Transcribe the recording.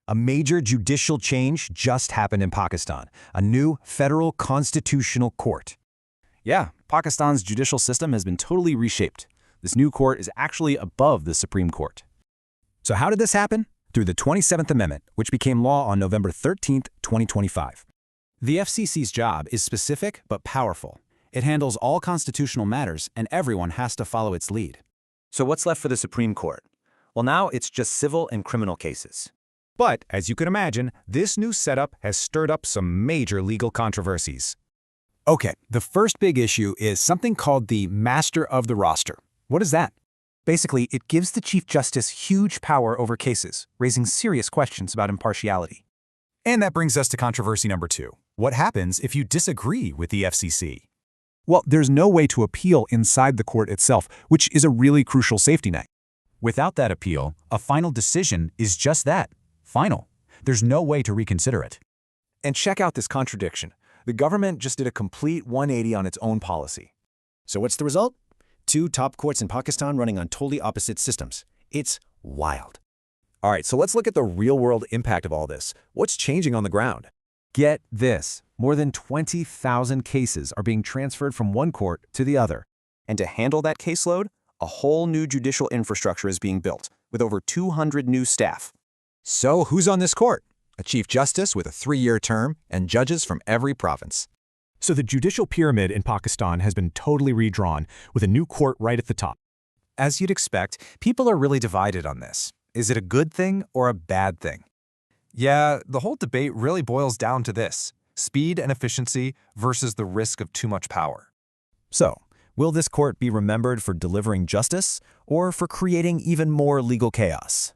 A major judicial change just happened in Pakistan, a new federal constitutional court. Yeah, Pakistan's judicial system has been totally reshaped. This new court is actually above the Supreme Court. So how did this happen? Through the 27th Amendment, which became law on November 13, 2025. The FCC's job is specific but powerful. It handles all constitutional matters, and everyone has to follow its lead. So what's left for the Supreme Court? Well, now it's just civil and criminal cases. But, as you can imagine, this new setup has stirred up some major legal controversies. Okay, the first big issue is something called the Master of the Roster. What is that? Basically, it gives the Chief Justice huge power over cases, raising serious questions about impartiality. And that brings us to controversy number 2. What happens if you disagree with the FCC? Well, there's no way to appeal inside the court itself, which is a really crucial safety net. Without that appeal, a final decision is just that. Final. There's no way to reconsider it. And check out this contradiction. The government just did a complete 180 on its own policy. So what's the result? 2 top courts in Pakistan running on totally opposite systems. It's wild. All right, so let's look at the real-world impact of all this. What's changing on the ground? Get this. More than 20,000 cases are being transferred from one court to the other. And to handle that caseload, a whole new judicial infrastructure is being built, with over 200 new staff. So who's on this court? A Chief Justice with a 3-year term and judges from every province. So the judicial pyramid in Pakistan has been totally redrawn, with a new court right at the top. As you'd expect, people are really divided on this. Is it a good thing or a bad thing? Yeah, the whole debate really boils down to this: speed and efficiency versus the risk of too much power. So, will this court be remembered for delivering justice or for creating even more legal chaos?